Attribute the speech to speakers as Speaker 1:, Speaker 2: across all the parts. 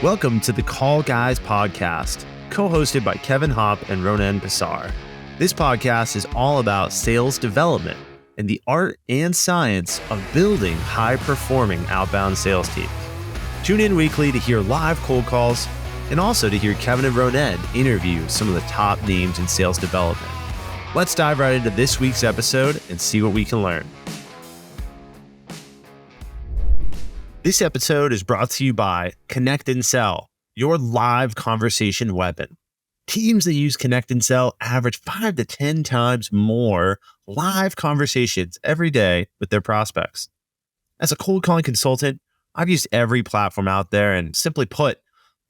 Speaker 1: Welcome to the Call Guys podcast, co-hosted by Kevin Hopp and Ronen Passar. This podcast is all about sales development and the art and science of building high-performing outbound sales teams. Tune in weekly to hear live cold calls and also to hear Kevin and Ronen interview some of the top names in sales development. Let's dive right into this week's episode and see what we can learn. This episode is brought to you by Connect and Sell, your live conversation weapon. Teams that use Connect and Sell average 5 to 10 times more live conversations every day with their prospects. As a cold calling consultant, I've used every platform out there, and simply put,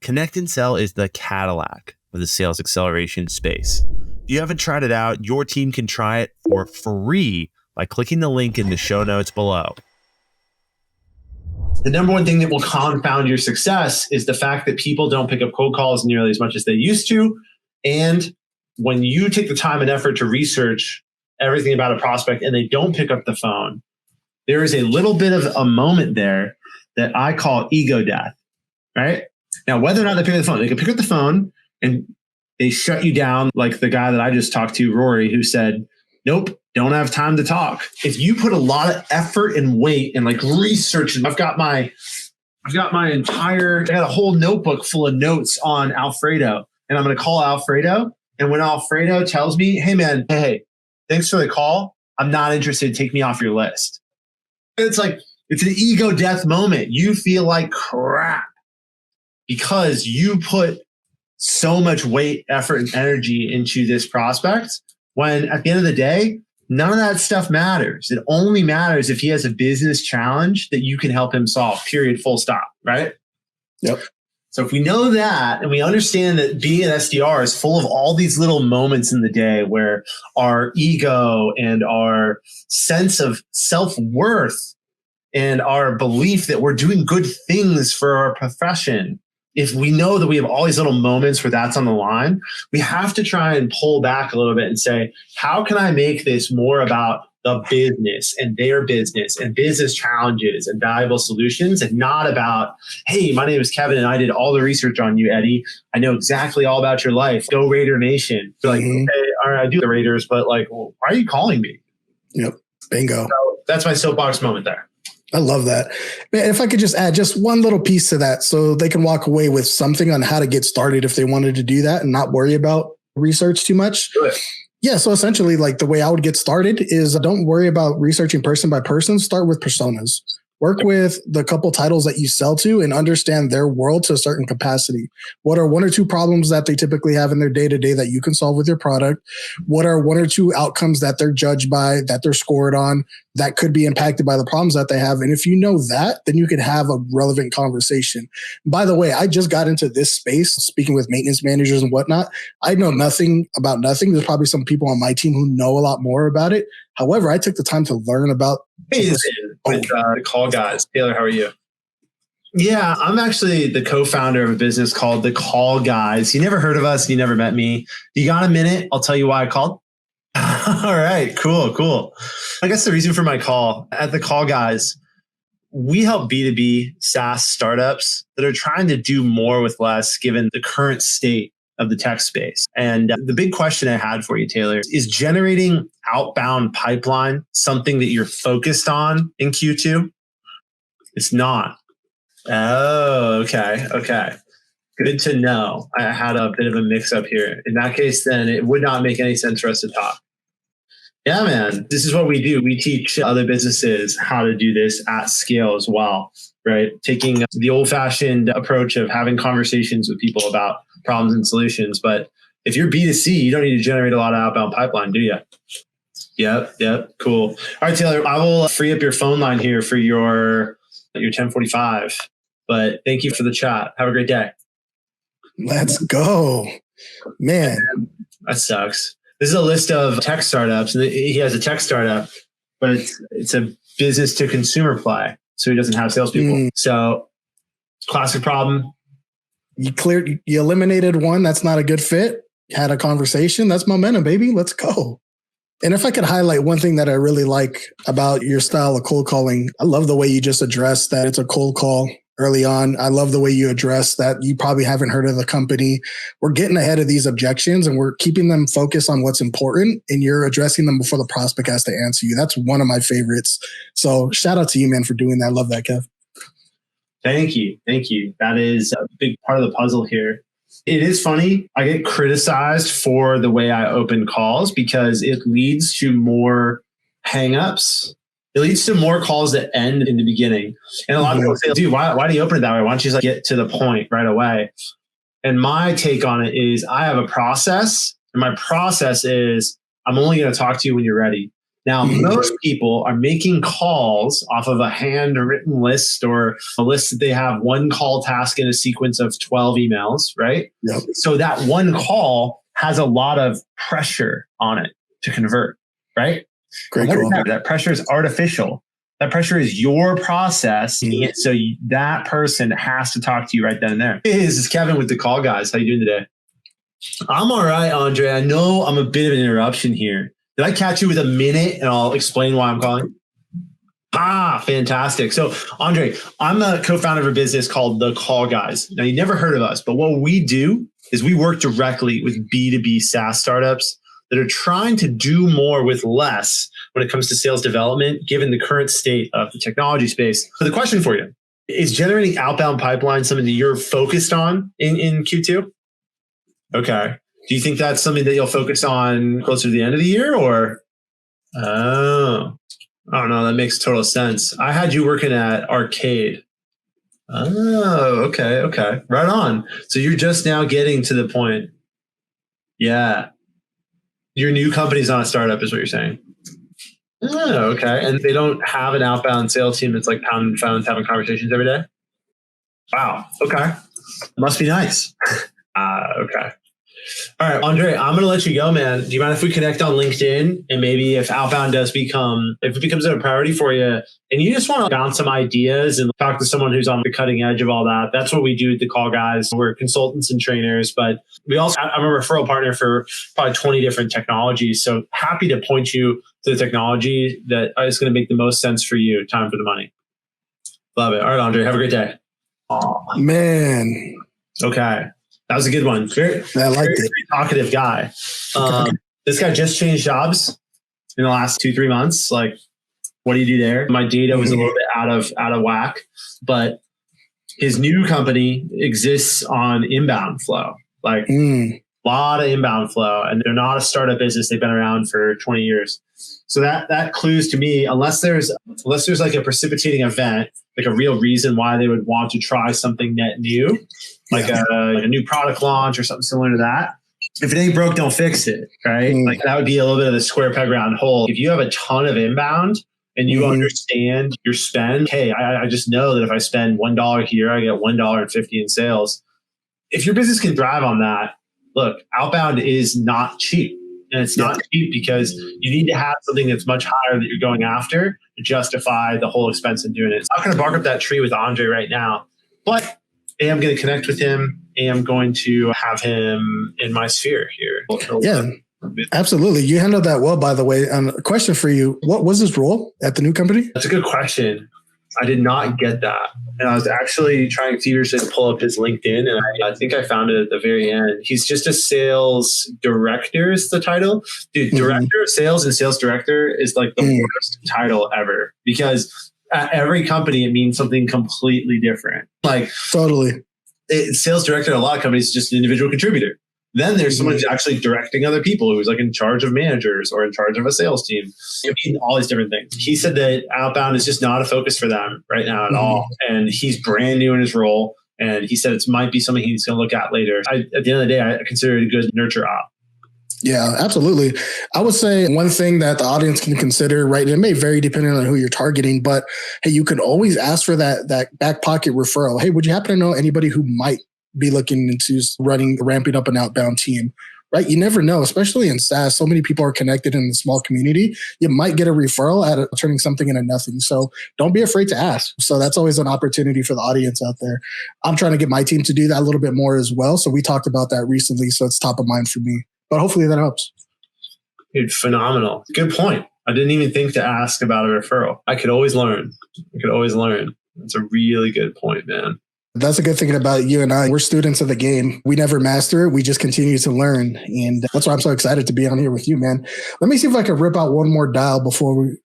Speaker 1: Connect and Sell is the Cadillac of the sales acceleration space. If you haven't tried it out, your team can try it for free by clicking the link in the show notes below.
Speaker 2: The number one thing that will confound your success is the fact that people don't pick up cold calls nearly as much as they used to. And when you take the time and effort to research everything about a prospect and they don't pick up the phone, there is a little bit of a moment there that I call ego death, right? Now, whether or not they pick up the phone, they can pick up the phone and they shut you down, like the guy that I just talked to, Rory, who said, nope, don't have time to talk. If you put a lot of effort and weight and like research, I've got a whole notebook full of notes on Alfredo, and I'm going to call Alfredo. And when Alfredo tells me, hey man, hey, thanks for the call, I'm not interested. Take me off your list. It's an ego death moment. You feel like crap because you put so much weight, effort, and energy into this prospect, when at the end of the day, none of that stuff matters. It only matters if he has a business challenge that you can help him solve, period, full stop, right?
Speaker 3: Yep.
Speaker 2: So if we know that and we understand that being an SDR is full of all these little moments in the day where our ego and our sense of self-worth and our belief that we're doing good things for our profession, if we know that we have all these little moments where that's on the line, we have to try and pull back a little bit and say, how can I make this more about the business and their business and business challenges and valuable solutions, and not about, hey, my name is Kevin and I did all the research on you, Eddie. I know exactly all about your life. Go Raider Nation. You're like, okay, all right, I do the Raiders, but like, well, why are you calling me?
Speaker 3: Yep. Bingo.
Speaker 2: So that's my soapbox moment there.
Speaker 3: I love that. Man, if I could just add just one little piece to that so they can walk away with something on how to get started if they wanted to do that and not worry about research too much.
Speaker 2: Good.
Speaker 3: Yeah. So essentially, like the way I would get started is don't worry about researching person by person. Start with personas. Work with the couple titles that you sell to and understand their world to a certain capacity. What are one or two problems that they typically have in their day-to-day that you can solve with your product? What are one or two outcomes that they're judged by, that they're scored on, that could be impacted by the problems that they have? And if you know that, then you can have a relevant conversation. By the way, I just got into this space, speaking with maintenance managers and whatnot. I know nothing about nothing. There's probably some people on my team who know a lot more about it. However, I took the time to learn about
Speaker 2: with the Call Guys. Taylor, how are you? Yeah, I'm actually the co-founder of a business called The Call Guys. You never heard of us. You never met me. You got a minute? I'll tell you why I called. All right, cool. I guess the reason for my call at The Call Guys, we help B2B SaaS startups that are trying to do more with less given the current state of the tech space. And the big question I had for you, Taylor, is generating outbound pipeline something that you're focused on in Q2? It's not. Oh, okay. Good to know. I had a bit of a mix up here. In that case, then it would not make any sense for us to talk. Yeah, man, this is what we do. We teach other businesses how to do this at scale as well, right? Taking the old-fashioned approach of having conversations with people about problems and solutions. But if you're B2C, you don't need to generate a lot of outbound pipeline, do you? Yep. Cool. All right, Taylor, I will free up your phone line here for your 10:45. But thank you for the chat. Have a great day.
Speaker 3: Let's go. Man.
Speaker 2: That sucks. This is a list of tech startups. And he has a tech startup, but it's a business to consumer play. So he doesn't have salespeople. So classic problem.
Speaker 3: You eliminated one. That's not a good fit. Had a conversation. That's momentum, baby. Let's go. And if I could highlight one thing that I really like about your style of cold calling, I love the way you just addressed that it's a cold call. early on. I love the way you address that. You probably haven't heard of the company. We're getting ahead of these objections and we're keeping them focused on what's important, and you're addressing them before the prospect has to answer you. That's one of my favorites. So shout out to you, man, for doing that. I love that, Kev.
Speaker 2: Thank you. Thank you. That is a big part of the puzzle here. It is funny. I get criticized for the way I open calls because it leads to more hangups. It leads to more calls that end in the beginning. And a lot of people say, dude, why do you open it that way? Why don't you just get to the point right away? And my take on it is I have a process, and my process is I'm only going to talk to you when you're ready. Now, most people are making calls off of a handwritten list or a list that they have one call task in a sequence of 12 emails, right?
Speaker 3: Yep.
Speaker 2: So that one call has a lot of pressure on it to convert, right?
Speaker 3: Great call.
Speaker 2: That pressure is artificial. That pressure is your process. So that person has to talk to you right then and there. Hey, this is Kevin with the Call Guys. How you doing today? I'm all right, Andre. I know I'm a bit of an interruption here. Did I catch you with a minute and I'll explain why I'm calling? Fantastic. So, Andre, I'm a co-founder of a business called The Call Guys. Now, you never heard of us, but what we do is we work directly with B2B SaaS startups that are trying to do more with less when it comes to sales development, given the current state of the technology space. So the question for you, is generating outbound pipeline something that you're focused on in Q2? Okay. Do you think that's something that you'll focus on closer to the end of the year or? Oh, I don't know. That makes total sense. I had you working at Arcade. Oh, okay. Okay. Right on. So you're just now getting to the point. Yeah. Your new company's not a startup is what you're saying. Oh, okay. And they don't have an outbound sales team that's like pound and pound having conversations every day? Wow. Okay. Must be nice. Okay. All right, Andre, I'm going to let you go, man. Do you mind if we connect on LinkedIn? And maybe if outbound if it becomes a priority for you and you just want to bounce some ideas and talk to someone who's on the cutting edge of all that, that's what we do at the Call Guys. We're consultants and trainers, but I'm a referral partner for probably 20 different technologies. So happy to point you to the technology that is going to make the most sense for you. Time for the money. Love it. All right, Andre, have a great day.
Speaker 3: Aw. Man.
Speaker 2: Okay. That was a good one. Very talkative guy. This guy just changed jobs in the last 2-3 months. Like, what do you do there? My data was a little bit out of whack, but his new company exists on inbound flow. Like a lot of inbound flow, and they're not a startup business. They've been around for 20 years. So that clues to me, unless there's like a precipitating event, like a real reason why they would want to try something net new, like a new product launch or something similar to that. If it ain't broke, don't fix it, right? Like that would be a little bit of the square peg round hole. If you have a ton of inbound and you understand your spend, hey, I just know that if I spend $1 here, I get $1.50 in sales. If your business can thrive on that, look, outbound is not cheap. And it's not cheap because you need to have something that's much higher that you're going after to justify the whole expense in doing it. So I'm not going to bark up that tree with Andre right now, but I'm going to connect with him and I'm going to have him in my sphere here.
Speaker 3: Yeah, absolutely. You handled that well, by the way. A question for you. What was his role at the new company?
Speaker 2: That's a good question. I did not get that. And I was actually trying feverishly to pull up his LinkedIn, and I think I found it at the very end. He's just a sales director is the title. Dude, director of sales and sales director is like the worst title ever because at every company, it means something completely different. Like
Speaker 3: totally.
Speaker 2: Sales director at a lot of companies is just an individual contributor. Then there's someone who's actually directing other people who's like in charge of managers or in charge of a sales team. You mean all these different things. He said that outbound is just not a focus for them right now at all. And he's brand new in his role. And he said it might be something he's going to look at later. At the end of the day, I consider it a good nurture op.
Speaker 3: Yeah, absolutely. I would say one thing that the audience can consider, right? It may vary depending on who you're targeting, but hey, you can always ask for that back pocket referral. Hey, would you happen to know anybody who might be looking into ramping up an outbound team, right? You never know, especially in SaaS. So many people are connected in the small community. You might get a referral at turning something into nothing. So don't be afraid to ask. So that's always an opportunity for the audience out there. I'm trying to get my team to do that a little bit more as well. So we talked about that recently. So it's top of mind for me, but hopefully that helps.
Speaker 2: Dude, phenomenal. Good point. I didn't even think to ask about a referral. I could always learn. That's a really good point, man.
Speaker 3: That's a good thing about you and I. We're students of the game. We never master it. We just continue to learn. And that's why I'm so excited to be on here with you, man. Let me see if I can rip out one more dial before we...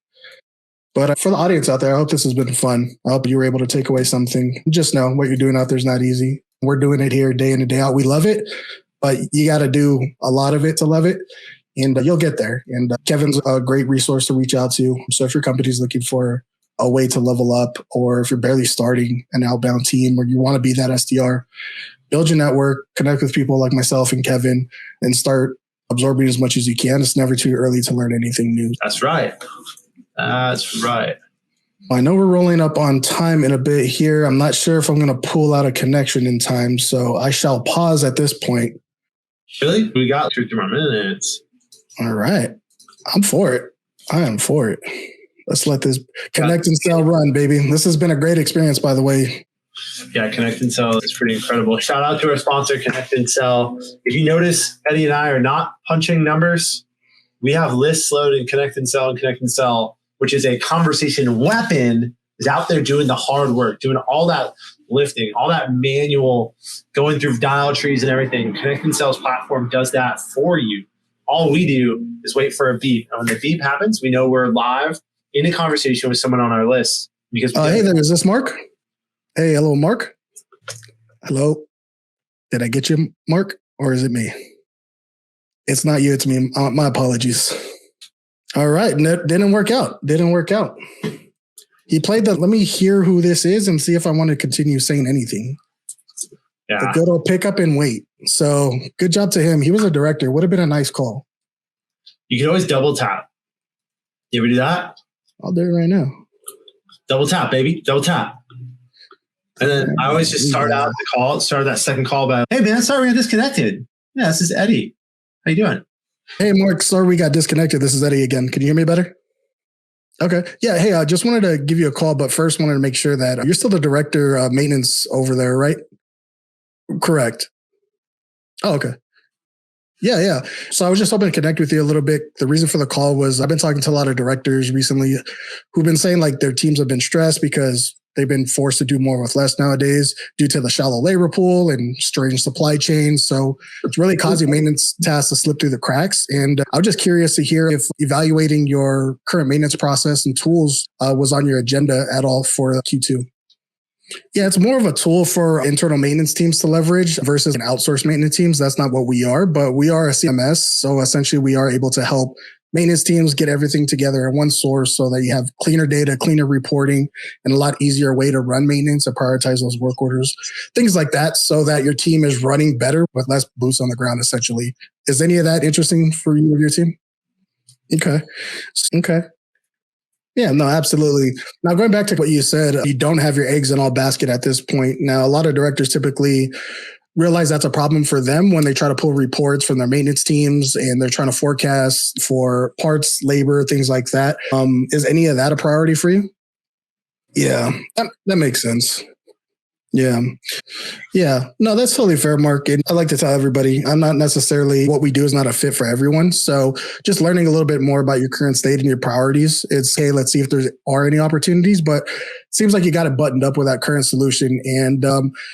Speaker 3: But for the audience out there, I hope this has been fun. I hope you were able to take away something. Just know what you're doing out there is not easy. We're doing it here day in and day out. We love it, but you got to do a lot of it to love it. And you'll get there. And Kevin's a great resource to reach out to. So if your company's looking for a way to level up, or if you're barely starting an outbound team, or you want to be that SDR, build your network, connect with people like myself and Kevin, and start absorbing as much as you can. It's never too early to learn anything new.
Speaker 2: That's right. That's right.
Speaker 3: I know we're rolling up on time in a bit here. I'm not sure if I'm going to pull out a connection in time, so I shall pause at this point.
Speaker 2: Really? We got 2 more minutes.
Speaker 3: All right. I'm for it. I am for it. Let's let this Connect and Sell run, baby. This has been a great experience, by the way.
Speaker 2: Yeah, Connect and Sell is pretty incredible. Shout out to our sponsor, Connect and Sell. If you notice, Eddie and I are not punching numbers. We have lists loaded in Connect and Sell, which is a conversation weapon, is out there doing the hard work, doing all that lifting, all that manual, going through dial trees and everything. Connect and Sell's platform does that for you. All we do is wait for a beep. And when the beep happens, we know we're live in a conversation with someone on our list. Because
Speaker 3: hey there, is this Mark? Hey, hello, Mark. Hello. Did I get you, Mark? Or is it me? It's not you, it's me. My apologies. All right. Didn't work out. He played let me hear who this is and see if I want to continue saying anything.
Speaker 2: Yeah.
Speaker 3: The good old pick up and wait. So good job to him. He was a director. Would have been a nice call.
Speaker 2: You can always double tap. You ever do that?
Speaker 3: I'll do it right now.
Speaker 2: Double tap, baby. Double tap. And then I always just start that second call by, hey man, sorry we got disconnected. Yeah, this is Eddie. How you doing?
Speaker 3: Hey Mark, sorry we got disconnected. This is Eddie again. Can you hear me better? Okay. Yeah. Hey, I just wanted to give you a call, but first wanted to make sure that you're still the director of maintenance over there, right? Correct. Oh, okay. Yeah. So I was just hoping to connect with you a little bit. The reason for the call was I've been talking to a lot of directors recently who've been saying like their teams have been stressed because they've been forced to do more with less nowadays due to the shallow labor pool and strange supply chains. So it's really causing maintenance tasks to slip through the cracks. And I was just curious to hear if evaluating your current maintenance process and tools was on your agenda at all for Q2. Yeah, it's more of a tool for internal maintenance teams to leverage versus an outsourced maintenance teams. That's not what we are, but we are a CMS. So essentially we are able to help maintenance teams get everything together in one source so that you have cleaner data, cleaner reporting, and a lot easier way to run maintenance and prioritize those work orders, things like that, so that your team is running better with less boots on the ground, essentially. Is any of that interesting for you or your team? Okay. Yeah, no, absolutely. Now, going back to what you said, you don't have your eggs in all basket at this point. Now, a lot of directors typically realize that's a problem for them when they try to pull reports from their maintenance teams and they're trying to forecast for parts, labor, things like that. Is any of that a priority for you? Yeah, that makes sense. Yeah. No, that's totally fair, Mark. And I like to tell everybody, I'm not necessarily, what we do is not a fit for everyone. So just learning a little bit more about your current state and your priorities. It's, hey, let's see if there are any opportunities, but it seems like you got it buttoned up with that current solution. And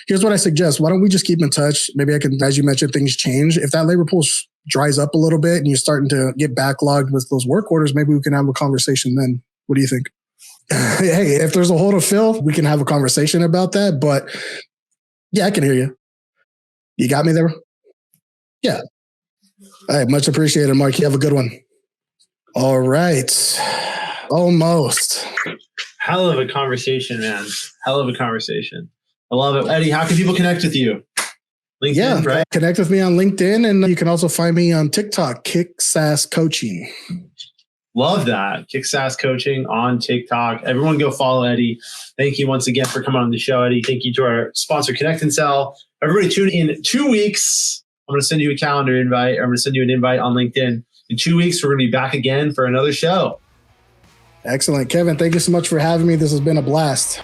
Speaker 3: here's what I suggest. Why don't we just keep in touch? Maybe I can, as you mentioned, things change. If that labor pool dries up a little bit and you're starting to get backlogged with those work orders, maybe we can have a conversation then. What do you think? Hey, if there's a hole to fill, we can have a conversation about that. But yeah, I can hear you. You got me there? Yeah. All right. Much appreciated, Mark. You have a good one. All right. Almost.
Speaker 2: Hell of a conversation, man. Hell of a conversation. I love it. Eddie, how can people connect with you? LinkedIn, right?
Speaker 3: Connect with me on LinkedIn. And you can also find me on TikTok, Kick SaaS Coaching.
Speaker 2: Love that. Kick SaaS Coaching on TikTok. Everyone go follow Eddie. Thank you once again for coming on the show, Eddie. Thank you to our sponsor, Connect and Sell. Everybody tune in 2 weeks. I'm going to send you a calendar invite. I'm going to send you an invite on LinkedIn. In 2 weeks, we're going to be back again for another show.
Speaker 3: Excellent. Kevin, thank you so much for having me. This has been a blast.